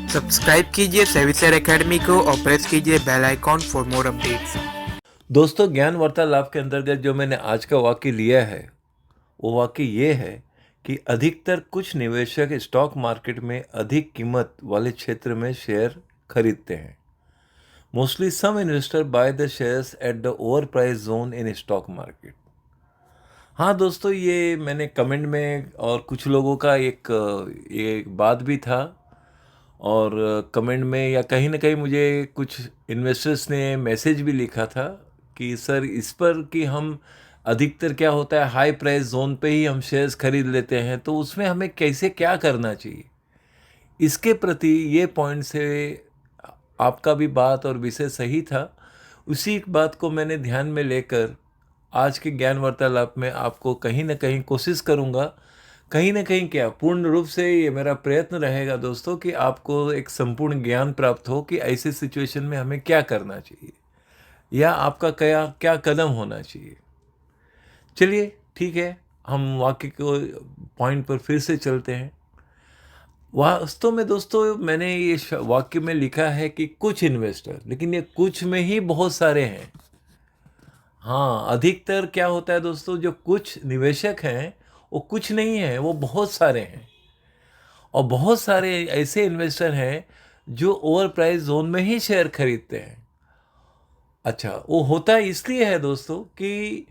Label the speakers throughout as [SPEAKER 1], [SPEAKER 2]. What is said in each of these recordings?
[SPEAKER 1] Subscribe कीजिए सेविसर academy को और प्रेस कीजिए bell icon for more updates.
[SPEAKER 2] दोस्तों, ज्ञान वार्तालाप के अंतर्गत जो मैंने आज का वाक्य लिया है वो वाक्य ये है कि अधिकतर कुछ निवेशक स्टॉक मार्केट में अधिक कीमत वाले क्षेत्र में शेयर खरीदते हैं। Mostly some investor buy the shares at the over price zone in stock market. हाँ दोस्तों, ये मैंने कमेंट में और कुछ लोगों का एक बात भी था, और कमेंट में या कहीं ना कहीं मुझे कुछ इन्वेस्टर्स ने मैसेज भी लिखा था कि सर इस पर कि हम अधिकतर क्या होता है हाई प्राइस जोन पे ही हम शेयर्स खरीद लेते हैं, तो उसमें हमें कैसे क्या करना चाहिए, इसके प्रति ये पॉइंट से आपका भी बात और विषय सही था। उसी बात को मैंने ध्यान में लेकर आज के ज्ञान वार्तालाप में आपको कहीं ना कहीं कोशिश करूंगा, कहीं ना कहीं क्या पूर्ण रूप से ये मेरा प्रयत्न रहेगा दोस्तों कि आपको एक संपूर्ण ज्ञान प्राप्त हो कि ऐसे सिचुएशन में हमें क्या करना चाहिए या आपका क्या क्या कदम होना चाहिए। चलिए ठीक है, हम वाक्य को पॉइंट पर फिर से चलते हैं। वास्तव में दोस्तों मैंने ये वाक्य में लिखा है कि कुछ इन्वेस्टर, लेकिन ये कुछ में ही बहुत सारे हैं। हाँ, अधिकतर क्या होता है दोस्तों, जो कुछ निवेशक हैं वो कुछ नहीं है, वो बहुत सारे हैं। और बहुत सारे ऐसे इन्वेस्टर हैं जो ओवर प्राइस जोन में ही शेयर खरीदते हैं। अच्छा, वो होता इसलिए है दोस्तों कि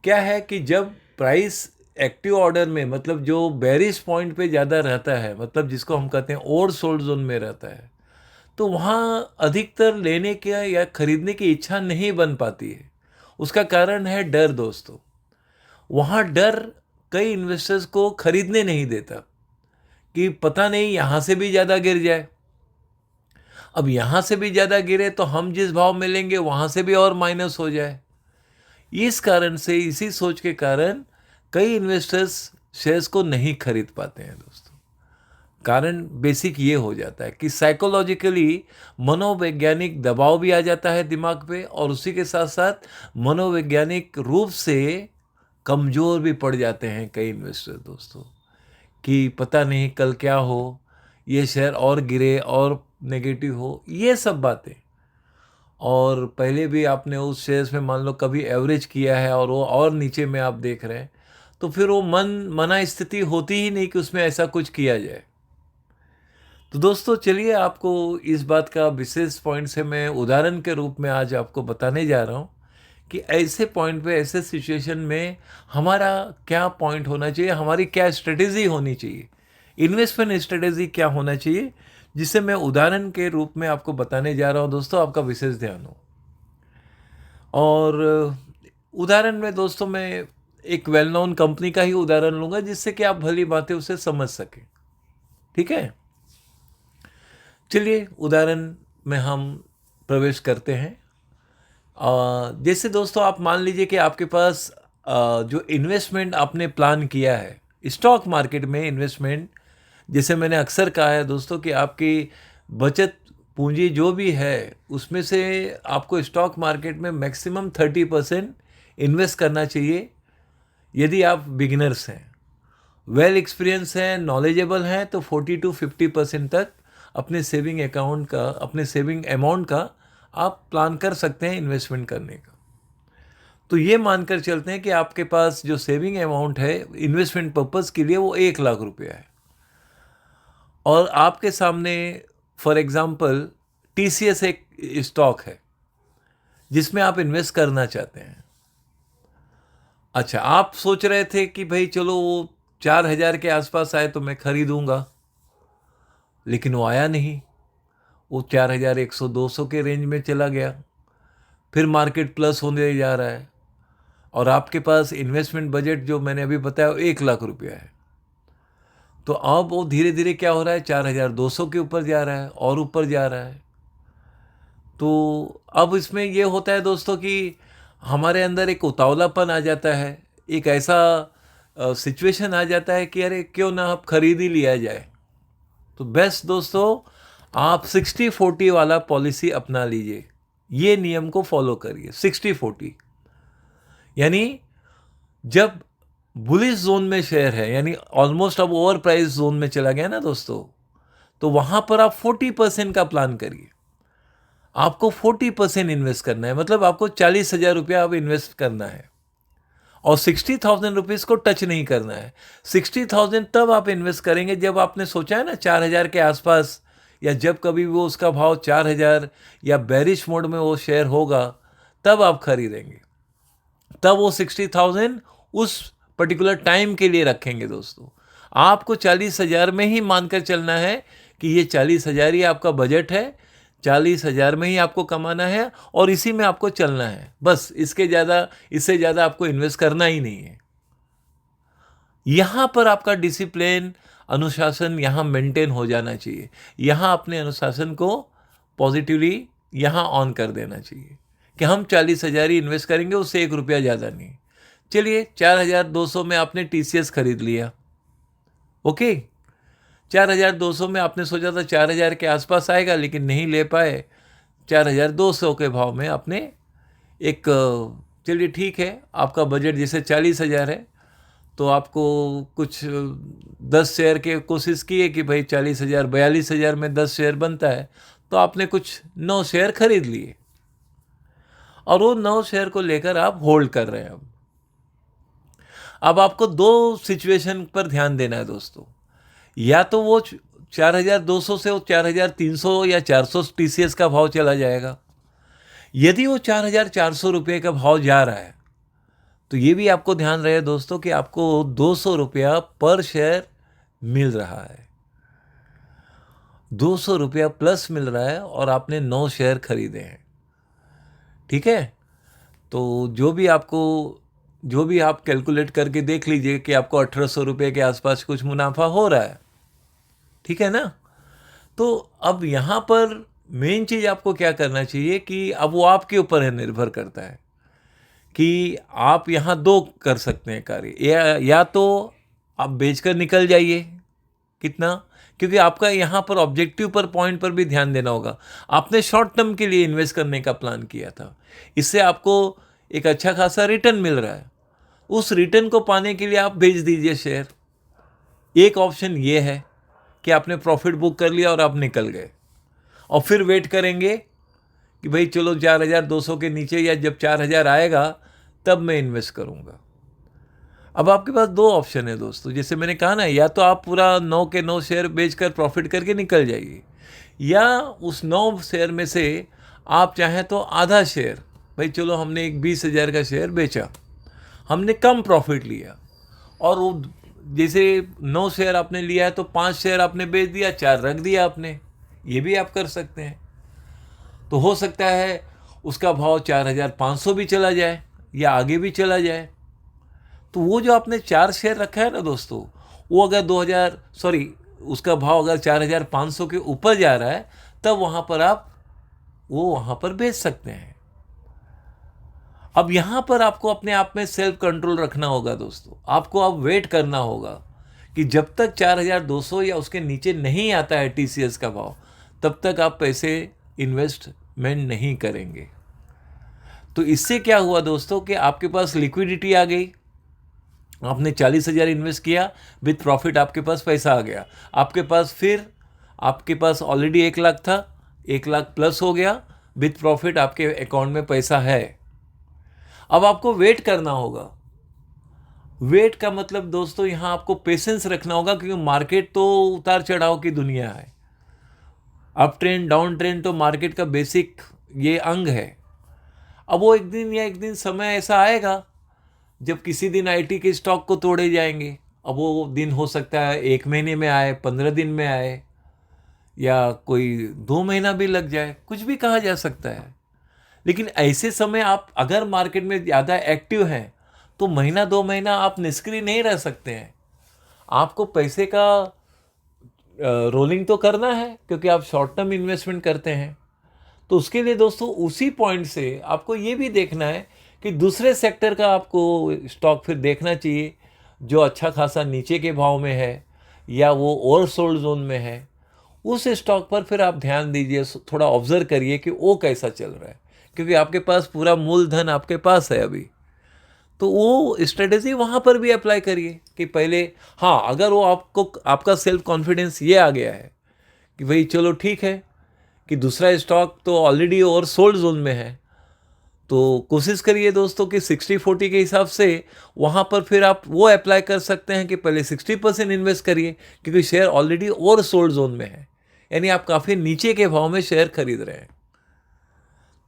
[SPEAKER 2] क्या है कि जब प्राइस एक्टिव ऑर्डर में, मतलब जो बेरिश पॉइंट पे ज़्यादा रहता है, मतलब जिसको हम कहते हैं ओवर सोल्ड जोन में रहता है, तो वहाँ अधिकतर लेने के या खरीदने की इच्छा नहीं बन पाती है। उसका कारण है डर दोस्तों। वहाँ डर कई इन्वेस्टर्स को खरीदने नहीं देता कि पता नहीं यहाँ से भी ज़्यादा गिर जाए। अब यहाँ से भी ज़्यादा गिरे तो हम जिस भाव में लेंगे वहाँ से भी और माइनस हो जाए। इस कारण से, इसी सोच के कारण कई इन्वेस्टर्स शेयर्स को नहीं खरीद पाते हैं दोस्तों। कारण बेसिक ये हो जाता है कि साइकोलॉजिकली मनोवैज्ञानिक दबाव भी आ जाता है दिमाग पे, और उसी के साथ साथ मनोवैज्ञानिक रूप से कमज़ोर भी पड़ जाते हैं कई इन्वेस्टर दोस्तों कि पता नहीं कल क्या हो, ये शेयर और गिरे और नेगेटिव हो, ये सब बातें। और पहले भी आपने उस शेयर्स में मान लो कभी एवरेज किया है और वो और नीचे में आप देख रहे हैं, तो फिर वो मना स्थिति होती ही नहीं कि उसमें ऐसा कुछ किया जाए। तो दोस्तों चलिए, आपको इस बात का विशेष पॉइंट से मैं उदाहरण के रूप में आज आपको बताने जा रहा हूँ कि ऐसे पॉइंट पे, ऐसे सिचुएशन में हमारा क्या पॉइंट होना चाहिए, हमारी क्या स्ट्रेटेजी होनी चाहिए, इन्वेस्टमेंट स्ट्रेटेजी क्या होना चाहिए, जिसे मैं उदाहरण के रूप में आपको बताने जा रहा हूँ दोस्तों। आपका विशेष ध्यान हो। और उदाहरण में दोस्तों मैं एक वेल नोन कंपनी का ही उदाहरण लूँगा, जिससे कि आप भली बातें उसे समझ सकें। ठीक है, चलिए उदाहरण में हम प्रवेश करते हैं। जैसे दोस्तों आप मान लीजिए कि आपके पास जो इन्वेस्टमेंट आपने प्लान किया है स्टॉक मार्केट में इन्वेस्टमेंट, जैसे मैंने अक्सर कहा है दोस्तों कि आपकी बचत पूंजी जो भी है उसमें से आपको स्टॉक मार्केट में मैक्सिमम 30% इन्वेस्ट करना चाहिए। यदि आप बिगिनर्स हैं, वेल एक्सपीरियंस हैं, नॉलेजेबल हैं, तो 40 to 50% तक अपने सेविंग अकाउंट का, अपने सेविंग अमाउंट का आप प्लान कर सकते हैं इन्वेस्टमेंट करने का। तो ये मानकर चलते हैं कि आपके पास जो सेविंग अमाउंट है इन्वेस्टमेंट पर्पस के लिए वो 1 लाख रुपया है, और आपके सामने फॉर एग्जांपल TCS एक स्टॉक है जिसमें आप इन्वेस्ट करना चाहते हैं। अच्छा, आप सोच रहे थे कि भाई चलो वो 4,000 के आसपास आए तो मैं खरीदूंगा, लेकिन वो आया नहीं। वो 4,100 200 के रेंज में चला गया। फिर मार्केट प्लस होने जा रहा है, और आपके पास इन्वेस्टमेंट बजट जो मैंने अभी बताया 1 लाख रुपया है। तो अब वो धीरे धीरे क्या हो रहा है, 4,200 के ऊपर जा रहा है और ऊपर जा रहा है। तो अब इसमें ये होता है दोस्तों कि हमारे अंदर एक उतावलापन आ जाता है, एक ऐसा सिचुएशन आ जाता है कि अरे क्यों ना अब खरीद ही लिया जाए। तो बेस्ट दोस्तों, आप 60-40 वाला पॉलिसी अपना लीजिए। ये नियम को फॉलो करिए 60-40। यानी जब बुलिश जोन में शेयर है, यानी ऑलमोस्ट अब ओवर प्राइस जोन में चला गया ना दोस्तों, तो वहाँ पर आप 40% का प्लान करिए। आपको 40% इन्वेस्ट करना है, मतलब आपको 40,000 रुपया अब इन्वेस्ट करना है और 60,000 रुपीज़ को टच नहीं करना है। 60,000 तब आप इन्वेस्ट करेंगे जब आपने सोचा है ना 4,000 के आसपास, या जब कभी वो उसका भाव 4,000 या बेरिश मोड में वो शेयर होगा, तब आप खरीदेंगे। तब वो 60,000 उस पर्टिकुलर टाइम के लिए रखेंगे दोस्तों। आपको 40,000 में ही मानकर चलना है कि ये 40,000 ही आपका बजट है, 40,000 में ही आपको कमाना है और इसी में आपको चलना है। बस इससे ज़्यादा आपको इन्वेस्ट करना ही नहीं है। यहाँ पर आपका डिसिप्लिन, अनुशासन यहाँ मेंटेन हो जाना चाहिए। यहाँ अपने अनुशासन को पॉजिटिवली यहाँ ऑन कर देना चाहिए कि हम 40,000 ही इन्वेस्ट करेंगे, उससे 1 रुपया ज़्यादा नहीं। चलिए 4,200 में आपने TCS खरीद लिया, ओके। 4,200 में आपने सोचा था 4,000 के आसपास आएगा, लेकिन नहीं ले पाए। 4,200 के भाव में आपने एक, चलिए ठीक है, आपका बजट जैसे 40,000 है, तो आपको कुछ 10 शेयर के कोशिश किए कि भाई 40,000 42,000 में 10 शेयर बनता है, तो आपने कुछ 9 शेयर खरीद लिए और वो 9 शेयर को लेकर आप होल्ड कर रहे हैं। अब आपको 2 सिचुएशन पर ध्यान देना है दोस्तों। या तो वो 4,200 से वो 4,300 या 400 TCS का भाव चला जाएगा। यदि वो 4,400 रुपये का भाव जा रहा है, तो ये भी आपको ध्यान रहे दोस्तों कि आपको 200 रुपया पर शेयर मिल रहा है। 200 रुपया प्लस मिल रहा है और आपने 9 शेयर खरीदे हैं, ठीक है। तो जो भी आप कैलकुलेट करके देख लीजिए कि आपको 1,800 रुपये के आसपास कुछ मुनाफा हो रहा है, ठीक है ना। तो अब यहाँ पर मेन चीज़ आपको क्या करना चाहिए कि अब वो आपके ऊपर है, निर्भर करता है कि आप यहाँ 2 कर सकते हैं कार्य। या तो आप बेचकर निकल जाइए, कितना, क्योंकि आपका यहाँ पर ऑब्जेक्टिव पर पॉइंट पर भी ध्यान देना होगा। आपने शॉर्ट टर्म के लिए इन्वेस्ट करने का प्लान किया था, इससे आपको एक अच्छा खासा रिटर्न मिल रहा है। उस रिटर्न को पाने के लिए आप बेच दीजिए शेयर। एक ऑप्शन ये है कि आपने प्रॉफिट बुक कर लिया और आप निकल गए और फिर वेट करेंगे कि भाई चलो 4,200 के नीचे या जब 4,000 आएगा तब मैं इन्वेस्ट करूंगा। अब आपके पास 2 ऑप्शन है दोस्तों, जैसे मैंने कहा ना, या तो आप पूरा 9 के 9 शेयर बेचकर प्रॉफिट करके निकल जाइए, या उस 9 शेयर में से आप चाहें तो आधा शेयर, भाई चलो हमने एक 20,000 का शेयर बेचा, हमने कम प्रॉफिट लिया, और वो जैसे 9 शेयर आपने लिया है तो 5 शेयर आपने बेच दिया, 4 रख दिया आपने। ये भी आप कर सकते हैं। तो हो सकता है उसका भाव 4,500 भी चला जाए या आगे भी चला जाए। तो वो जो आपने 4 शेयर रखा है ना दोस्तों, वो अगर उसका भाव अगर 4,500 के ऊपर जा रहा है, तब वहाँ पर आप वहाँ पर बेच सकते हैं। अब यहाँ पर आपको अपने आप में सेल्फ कंट्रोल रखना होगा दोस्तों। आपको अब वेट करना होगा कि जब तक 4,200 या उसके नीचे नहीं आता है TCS का भाव, तब तक आप पैसे इन्वेस्टमेंट नहीं करेंगे। तो इससे क्या हुआ दोस्तों कि आपके पास लिक्विडिटी आ गई। आपने 40,000 इन्वेस्ट किया, विथ प्रॉफिट आपके पास पैसा आ गया। आपके पास ऑलरेडी 1 लाख था, 1 लाख प्लस हो गया, विथ प्रॉफिट आपके अकाउंट में पैसा है। अब आपको वेट करना होगा। वेट का मतलब दोस्तों यहाँ आपको पेशेंस रखना होगा, क्योंकि मार्केट तो उतार चढ़ाव की दुनिया है। अप ट्रेंड डाउन ट्रेंड तो मार्केट का बेसिक ये अंग है। अब वो एक दिन समय ऐसा आएगा जब किसी दिन IT के स्टॉक को तोड़े जाएंगे। अब वो दिन हो सकता है 1 महीने में आए, 15 दिन में आए, या कोई 2 महीना भी लग जाए, कुछ भी कहा जा सकता है। लेकिन ऐसे समय आप अगर मार्केट में ज़्यादा एक्टिव हैं तो महीना 2 महीना आप निष्क्रिय नहीं रह सकते हैं। आपको पैसे का रोलिंग तो करना है, क्योंकि आप शॉर्ट टर्म इन्वेस्टमेंट करते हैं। तो उसके लिए दोस्तों उसी पॉइंट से आपको ये भी देखना है कि दूसरे सेक्टर का आपको स्टॉक फिर देखना चाहिए जो अच्छा खासा नीचे के भाव में है या वो ओवरसोल्ड जोन में है। उस स्टॉक पर फिर आप ध्यान दीजिए, थोड़ा ऑब्जर्व करिए कि वो कैसा चल रहा है, क्योंकि आपके पास पूरा मूलधन आपके पास है अभी। तो वो स्ट्रेटेजी वहाँ पर भी अप्लाई करिए कि पहले, हाँ, अगर वो आपका सेल्फ कॉन्फिडेंस ये आ गया है कि भाई चलो ठीक है कि दूसरा स्टॉक तो ऑलरेडी ओवर सोल्ड जोन में है, तो कोशिश करिए दोस्तों कि 60-40 के हिसाब से वहाँ पर फिर आप वो अप्लाई कर सकते हैं कि पहले 60% इन्वेस्ट करिए, क्योंकि share already over sold zone में है, यानी आप काफ़ी नीचे के भाव में शेयर खरीद रहे हैं।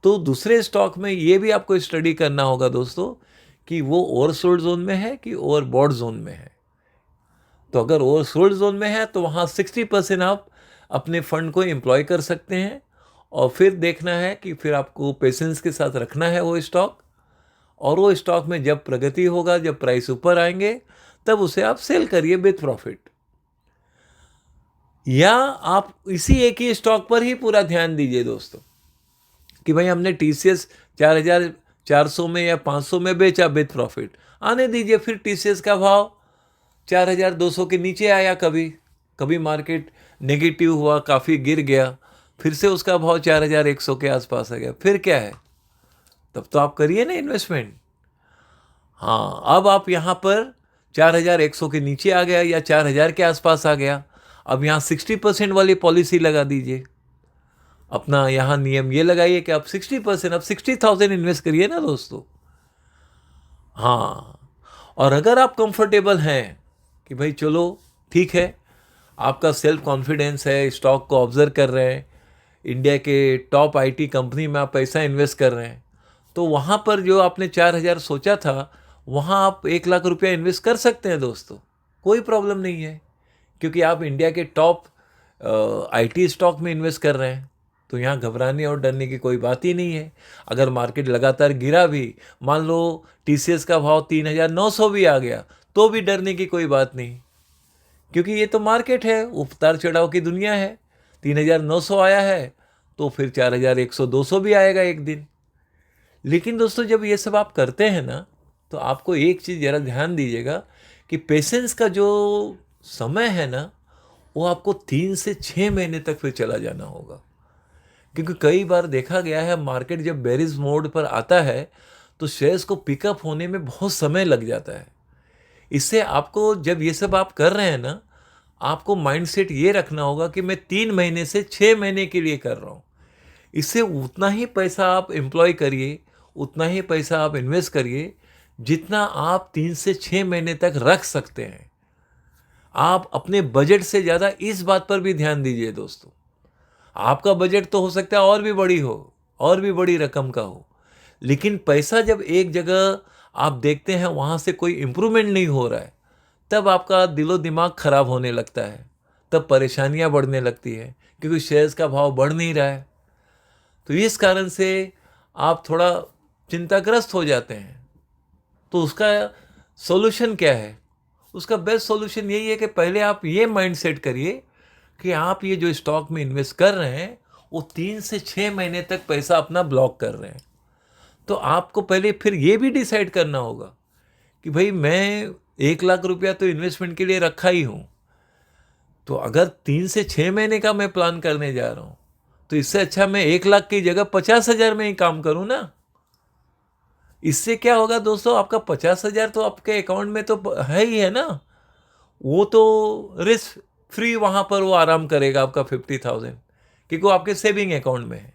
[SPEAKER 2] तो दूसरे स्टॉक में ये भी आपको स्टडी करना होगा दोस्तों कि वो ओवर सोल्ड जोन में है कि ओवर बॉट जोन में है। तो अगर ओवर सोल्ड जोन में है तो वहाँ 60% आप अपने फंड को एम्प्लॉय कर सकते हैं, और फिर देखना है कि फिर आपको पेशेंस के साथ रखना है वो स्टॉक, और वो स्टॉक में जब प्रगति होगा, जब प्राइस ऊपर आएंगे, तब उसे आप सेल करिए विथ प्रॉफिट। या आप इसी एक ही स्टॉक पर ही पूरा ध्यान दीजिए दोस्तों कि भाई हमने TCS 4400 में या 500 में बेचा विथ प्रॉफिट, आने दीजिए। फिर TCS का भाव 4200 के नीचे आया, कभी मार्केट नेगेटिव हुआ, काफ़ी गिर गया, फिर से उसका भाव 4100 के आसपास आ गया, फिर क्या है, तब तो आप करिए ना इन्वेस्टमेंट। हाँ, अब आप यहाँ पर 4100 के नीचे आ गया या 4000 के आसपास आ गया, अब यहाँ 60% वाली पॉलिसी लगा दीजिए। अपना यहाँ नियम ये लगाइए कि आप 60%, अब 60,000 इन्वेस्ट करिए ना दोस्तों। हाँ, और अगर आप कंफर्टेबल हैं कि भाई चलो ठीक है, आपका सेल्फ कॉन्फिडेंस है, स्टॉक को ऑब्जर्व कर रहे हैं, इंडिया के टॉप IT कंपनी में आप पैसा इन्वेस्ट कर रहे हैं, तो वहाँ पर जो आपने 4000 सोचा था, वहाँ आप 1 लाख रुपया इन्वेस्ट कर सकते हैं दोस्तों, कोई प्रॉब्लम नहीं है, क्योंकि आप इंडिया के टॉप IT स्टॉक में इन्वेस्ट कर रहे हैं। तो यहाँ घबराने और डरने की कोई बात ही नहीं है। अगर मार्केट लगातार गिरा भी, मान लो TCS का भाव 3900 भी आ गया, तो भी डरने की कोई बात नहीं, क्योंकि ये तो मार्केट है, उतार चढ़ाव की दुनिया है। 3900 आया है तो फिर 4100 200 भी आएगा एक दिन। लेकिन दोस्तों जब ये सब आप करते हैं ना, तो आपको एक चीज़ ज़रा ध्यान दीजिएगा कि पेशेंस का जो समय है ना, वो आपको 3 से 6 महीने तक फिर चला जाना होगा। क्योंकि कई बार देखा गया है, मार्केट जब बेरिश मोड पर आता है तो शेयर्स को पिकअप होने में बहुत समय लग जाता है। इससे आपको, जब ये सब आप कर रहे हैं ना, आपको माइंडसेट ये रखना होगा कि मैं 3 महीने से 6 महीने के लिए कर रहा हूँ। इससे उतना ही पैसा आप एम्प्लॉय करिए, उतना ही पैसा आप इन्वेस्ट करिए जितना आप 3 से 6 महीने तक रख सकते हैं। आप अपने बजट से ज़्यादा इस बात पर भी ध्यान दीजिए दोस्तों। आपका बजट तो हो सकता है और भी बड़ी हो, और भी बड़ी रकम का हो, लेकिन पैसा जब एक जगह आप देखते हैं वहाँ से कोई इम्प्रूवमेंट नहीं हो रहा है, तब आपका दिलो दिमाग खराब होने लगता है, तब परेशानियाँ बढ़ने लगती है, क्योंकि शेयर्स का भाव बढ़ नहीं रहा है। तो इस कारण से आप थोड़ा चिंताग्रस्त हो जाते हैं। तो उसका सॉल्यूशन क्या है? उसका बेस्ट सॉल्यूशन यही है कि पहले आप ये माइंड सेट करिए कि आप ये जो स्टॉक में इन्वेस्ट कर रहे हैं, वो 3 से 6 महीने तक पैसा अपना ब्लॉक कर रहे हैं। तो आपको पहले फिर ये भी डिसाइड करना होगा कि भाई मैं 1 लाख रुपया तो इन्वेस्टमेंट के लिए रखा ही हूँ, तो अगर 3 से 6 महीने का मैं प्लान करने जा रहा हूँ, तो इससे अच्छा मैं 1 लाख की जगह 50,000 में ही काम करूँ ना। इससे क्या होगा दोस्तों, आपका 50,000 तो आपके अकाउंट में तो है ही है ना, वो तो रिस्क फ्री वहाँ पर वो आराम करेगा आपका 50,000, क्योंकि वो आपके सेविंग अकाउंट में है।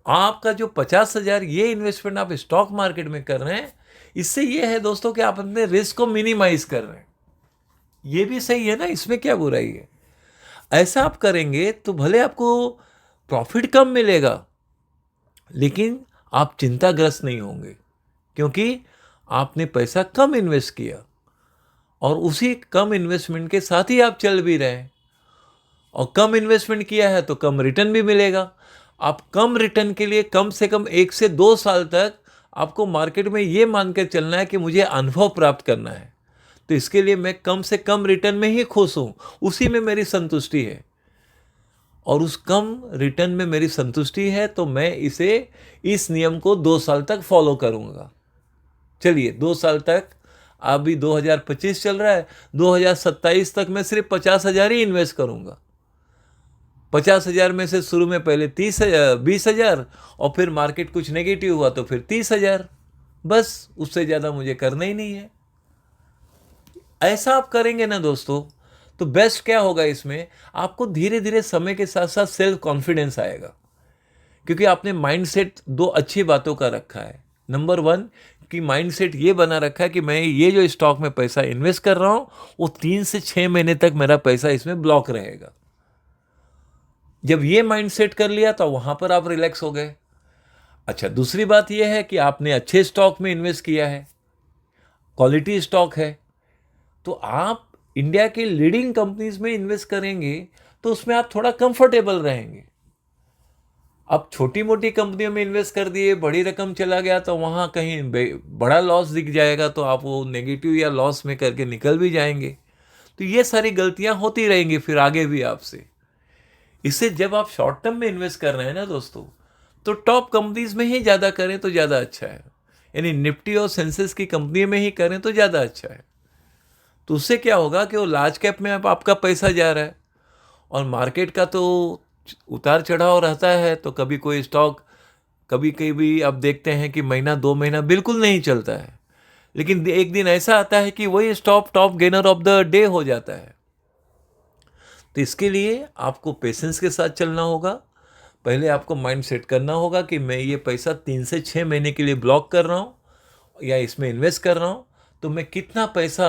[SPEAKER 2] आपका जो 50,000 ये इन्वेस्टमेंट आप स्टॉक मार्केट में कर रहे हैं, इससे ये है दोस्तों कि आप अपने रिस्क को मिनिमाइज कर रहे हैं। ये भी सही है ना, इसमें क्या बुराई है? ऐसा आप करेंगे तो भले आपको प्रॉफिट कम मिलेगा, लेकिन आप चिंताग्रस्त नहीं होंगे, क्योंकि आपने पैसा कम इन्वेस्ट किया और उसी कम इन्वेस्टमेंट के साथ ही आप चल भी रहे हैं। और कम इन्वेस्टमेंट किया है तो कम रिटर्न भी मिलेगा। आप कम रिटर्न के लिए कम से कम 1 से 2 साल तक आपको मार्केट में ये मान कर चलना है कि मुझे अनुभव प्राप्त करना है, तो इसके लिए मैं कम से कम रिटर्न में ही खुश हूँ, उसी में मेरी संतुष्टि है। और उस कम रिटर्न में मेरी संतुष्टि है तो मैं इस नियम को 2 साल तक फॉलो करूँगा। चलिए 2 साल तक, अभी 2025 चल रहा है, 2027 तक मैं सिर्फ 50,000 ही इन्वेस्ट करूँगा। 50,000 में से शुरू में पहले 20,000 और फिर मार्केट कुछ नेगेटिव हुआ तो फिर 30,000, बस उससे ज़्यादा मुझे करना ही नहीं है। ऐसा आप करेंगे ना दोस्तों, तो बेस्ट क्या होगा इसमें, आपको धीरे धीरे समय के साथ साथ सेल्फ कॉन्फिडेंस आएगा, क्योंकि आपने माइंडसेट दो अच्छी बातों का रखा है। नंबर वन कि माइंडसेट ये बना रखा है कि मैं ये जो स्टॉक में पैसा इन्वेस्ट कर रहा हूँ वो 3 से 6 महीने तक मेरा पैसा इसमें ब्लॉक रहेगा। जब ये माइंडसेट कर लिया तो वहां पर आप रिलैक्स हो गए। अच्छा, दूसरी बात यह है कि आपने अच्छे स्टॉक में इन्वेस्ट किया है, क्वालिटी स्टॉक है, तो आप इंडिया के लीडिंग कंपनीज में इन्वेस्ट करेंगे तो उसमें आप थोड़ा कंफर्टेबल रहेंगे। अब छोटी मोटी कंपनियों में इन्वेस्ट कर दिए, बड़ी रकम चला गया तो वहाँ कहीं बड़ा लॉस दिख जाएगा तो आप वो नेगेटिव या लॉस में करके निकल भी जाएंगे। तो ये सारी गलतियां होती रहेंगी फिर आगे भी आपसे। इससे जब आप शॉर्ट टर्म में इन्वेस्ट कर रहे हैं ना दोस्तों, तो टॉप कंपनीज में ही ज़्यादा करें तो ज़्यादा अच्छा है, यानी निफ्टी और सेंसेक्स की कंपनी में ही करें तो ज़्यादा अच्छा है। तो उससे क्या होगा कि वो लार्ज कैप में अब आपका पैसा जा रहा है, और मार्केट का तो उतार चढ़ाव रहता है, तो कभी कोई स्टॉक कभी कभी आप देखते हैं कि महीना 2 महीना बिल्कुल नहीं चलता है, लेकिन एक दिन ऐसा आता है कि वही stock top gainer of the day हो जाता है। तो इसके लिए आपको पेशेंस के साथ चलना होगा। पहले आपको माइंड सेट करना होगा कि मैं ये पैसा 3 से 6 महीने के लिए ब्लॉक कर रहा हूँ या इसमें इन्वेस्ट कर रहा हूँ, तो मैं कितना पैसा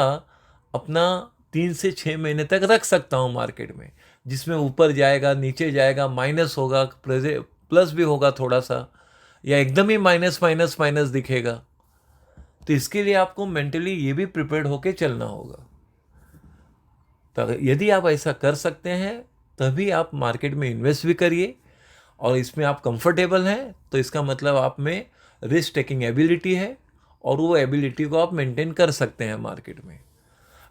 [SPEAKER 2] अपना 3 से 6 महीने तक रख सकता हूँ मार्केट में, जिसमें ऊपर जाएगा, नीचे जाएगा, माइनस होगा, प्लस भी होगा थोड़ा सा, या एकदम ही माइनस माइनस माइनस दिखेगा। तो इसके लिए आपको मेंटली ये भी प्रिपेयर्ड होके चलना होगा। तो यदि आप ऐसा कर सकते हैं तभी आप मार्केट में इन्वेस्ट भी करिए, और इसमें आप कंफर्टेबल हैं तो इसका मतलब आप में रिस्क टेकिंग एबिलिटी है, और वो एबिलिटी को आप मेंटेन कर सकते हैं मार्केट में।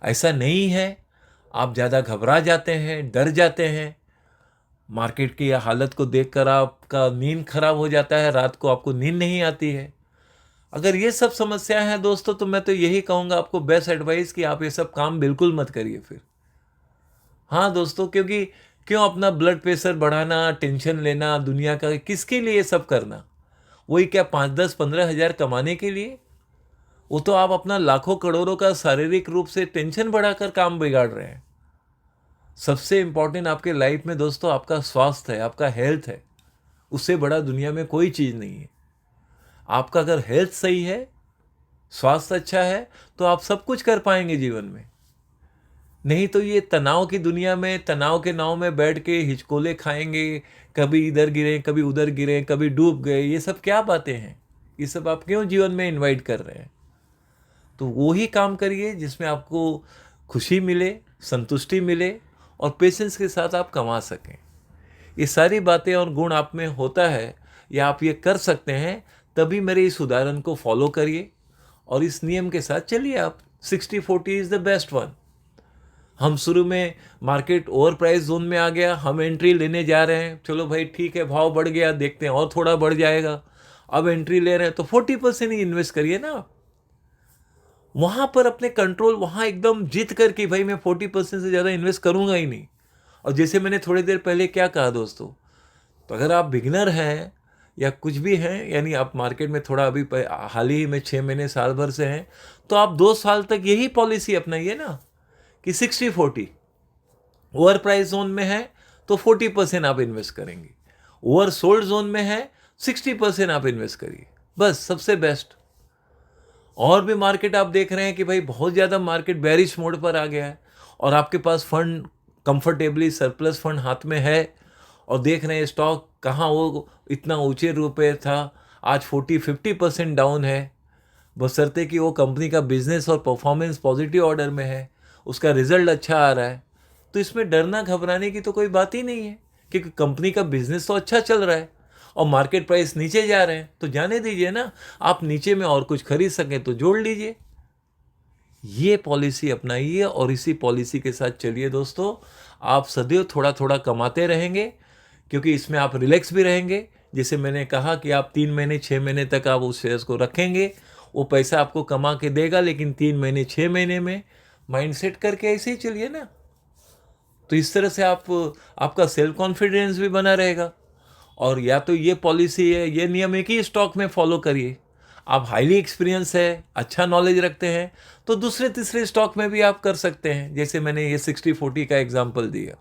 [SPEAKER 2] ऐसा नहीं है आप ज़्यादा घबरा जाते हैं, डर जाते हैं, मार्केट की हालत को देखकर आपका नींद खराब हो जाता है, रात को आपको नींद नहीं आती है। अगर ये सब समस्याएं हैं दोस्तों, तो मैं तो यही कहूँगा आपको बेस्ट एडवाइस कि आप ये सब काम बिल्कुल मत करिए फिर। हाँ दोस्तों, क्योंकि क्यों अपना ब्लड प्रेशर बढ़ाना, टेंशन लेना दुनिया का, किसके लिए सब करना? वही क्या 5-10-15 हज़ार कमाने के लिए? वो तो आप अपना लाखों करोड़ों का शारीरिक रूप से टेंशन बढ़ाकर काम बिगाड़ रहे हैं। सबसे इंपॉर्टेंट आपके लाइफ में दोस्तों आपका स्वास्थ्य है, आपका हेल्थ है। उससे बड़ा दुनिया में कोई चीज़ नहीं है। आपका अगर हेल्थ सही है, स्वास्थ्य अच्छा है, तो आप सब कुछ कर पाएंगे जीवन में। नहीं तो ये तनाव की दुनिया में, तनाव के नाव में बैठ के हिचकोले खाएंगे, कभी इधर गिरे, कभी उधर गिरे, कभी डूब गए, ये सब क्या बातें हैं? ये सब आप क्यों जीवन में इनवाइट कर रहे हैं? तो वो ही काम करिए जिसमें आपको खुशी मिले, संतुष्टि मिले, और पेशेंस के साथ आप कमा सकें। ये सारी बातें और गुण आप में होता है या आप ये कर सकते हैं, तभी मेरे इस उदाहरण को फॉलो करिए और इस नियम के साथ चलिए आप। 60-40 इज़ द बेस्ट वन। हम शुरू में मार्केट ओवर प्राइस जोन में आ गया, हम एंट्री लेने जा रहे हैं, चलो भाई ठीक है, भाव बढ़ गया, देखते हैं और थोड़ा बढ़ जाएगा, अब एंट्री ले रहे हैं, तो 40% ही इन्वेस्ट करिए ना आप। वहाँ पर अपने कंट्रोल वहाँ एकदम जीत कर कि भाई मैं 40% से ज़्यादा इन्वेस्ट करूँगा ही नहीं। और जैसे मैंने थोड़ी देर पहले क्या कहा दोस्तों, तो अगर आप बिगिनर हैं या कुछ भी हैं, यानी आप मार्केट में थोड़ा अभी हाल ही में 6 महीने साल भर से हैं, तो आप 2 साल तक यही पॉलिसी अपनाइए ना कि 60-40। ओवर प्राइस जोन में है तो 40% आप इन्वेस्ट करेंगे, ओवर सोल्ड जोन में है 60% आप इन्वेस्ट करिए, बस सबसे बेस्ट। और भी मार्केट आप देख रहे हैं कि भाई बहुत ज़्यादा मार्केट बेरिश मोड पर आ गया है, और आपके पास फंड कंफर्टेबली सरप्लस फंड हाथ में है, और देख रहे हैं स्टॉक कहाँ वो इतना ऊंचे रूप पे था, आज 40-50% डाउन है, बशर्ते कि वो कंपनी का बिजनेस और परफॉर्मेंस पॉजिटिव ऑर्डर में है, उसका रिजल्ट अच्छा आ रहा है। तो इसमें डरना घबराने की तो कोई बात ही नहीं है, क्योंकि कंपनी का बिजनेस तो अच्छा चल रहा है और मार्केट प्राइस नीचे जा रहे हैं, तो जाने दीजिए ना। आप नीचे में और कुछ खरीद सकें तो जोड़ लीजिए। ये पॉलिसी अपनाइए और इसी पॉलिसी के साथ चलिए दोस्तों। आप सदैव थोड़ा थोड़ा कमाते रहेंगे, क्योंकि इसमें आप रिलैक्स भी रहेंगे। जैसे मैंने कहा कि आप 3 महीने 6 महीने तक आप उस शेयर्स को रखेंगे, वो पैसा आपको कमा के देगा, लेकिन 3 महीने 6 महीने में माइंड सेट करके ऐसे ही चलिए ना। तो इस तरह से आपका सेल्फ कॉन्फिडेंस भी बना रहेगा। और या तो ये पॉलिसी है, ये नियम एक ही स्टॉक में फॉलो करिए, आप हाईली एक्सपीरियंस है, अच्छा नॉलेज रखते हैं, तो दूसरे तीसरे स्टॉक में भी आप कर सकते हैं, जैसे मैंने ये 60-40 का एग्जांपल दिया।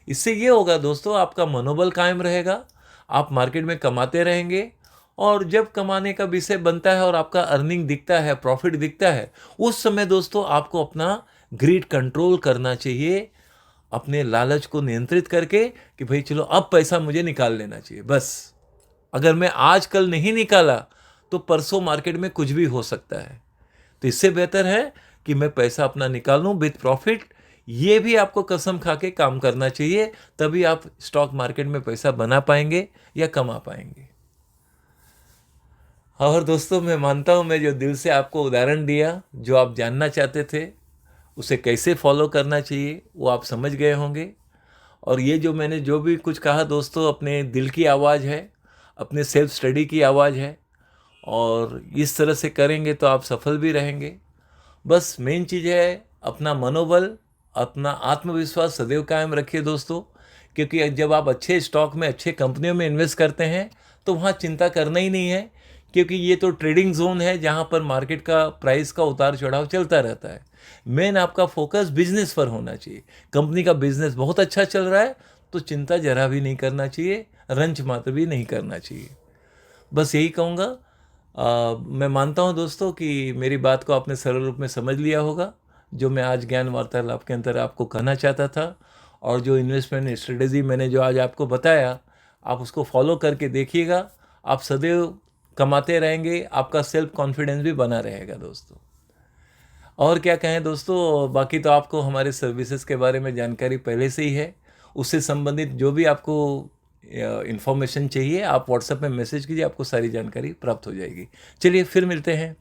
[SPEAKER 2] इससे ये होगा दोस्तों, आपका मनोबल कायम रहेगा, आप मार्केट में कमाते रहेंगे, और जब कमाने का विषय बनता है और आपका अर्निंग दिखता है, प्रॉफिट दिखता है, उस समय दोस्तों आपको अपना ग्रीड कंट्रोल करना चाहिए, अपने लालच को नियंत्रित करके कि भाई चलो अब पैसा मुझे निकाल लेना चाहिए बस। अगर मैं आज कल नहीं निकाला तो परसों मार्केट में कुछ भी हो सकता है। तो इससे बेहतर है कि मैं पैसा अपना निकाल लूं विथ प्रॉफिट। ये भी आपको कसम खा के काम करना चाहिए, तभी आप स्टॉक मार्केट में पैसा बना पाएंगे या कमा पाएंगे। और दोस्तों, मैं मानता हूं मैं जो दिल से आपको उदाहरण दिया, जो आप जानना चाहते थे उसे कैसे फॉलो करना चाहिए, वो आप समझ गए होंगे। और ये जो मैंने जो भी कुछ कहा दोस्तों, अपने दिल की आवाज़ है, अपने सेल्फ स्टडी की आवाज़ है, और इस तरह से करेंगे तो आप सफल भी रहेंगे। बस मेन चीज़ है अपना मनोबल, अपना आत्मविश्वास सदैव कायम रखिए दोस्तों, क्योंकि जब आप अच्छे स्टॉक में, अच्छे कंपनियों में इन्वेस्ट करते हैं तो वहाँ चिंता करना ही नहीं है, क्योंकि ये तो ट्रेडिंग जोन है जहाँ पर मार्केट का प्राइस का उतार चढ़ाव चलता रहता है। मेन आपका फोकस बिजनेस पर होना चाहिए। कंपनी का बिजनेस बहुत अच्छा चल रहा है तो चिंता जरा भी नहीं करना चाहिए, रंच मात्र भी नहीं करना चाहिए। बस यही कहूँगा। मैं मानता हूँ दोस्तों कि मेरी बात को आपने सरल रूप में समझ लिया होगा, जो मैं आज ज्ञान वार्तालाप के अंदर आपको कहना चाहता था। और जो इन्वेस्टमेंट स्ट्रेटेजी मैंने जो आज आपको बताया, आप उसको फॉलो करके देखिएगा, आप सदैव कमाते रहेंगे, आपका सेल्फ कॉन्फिडेंस भी बना रहेगा दोस्तों। और क्या कहें दोस्तों, बाकी तो आपको हमारे सर्विसेज के बारे में जानकारी पहले से ही है। उससे संबंधित जो भी आपको इन्फॉर्मेशन चाहिए, आप व्हाट्सएप में मैसेज कीजिए, आपको सारी जानकारी प्राप्त हो जाएगी। चलिए फिर मिलते हैं।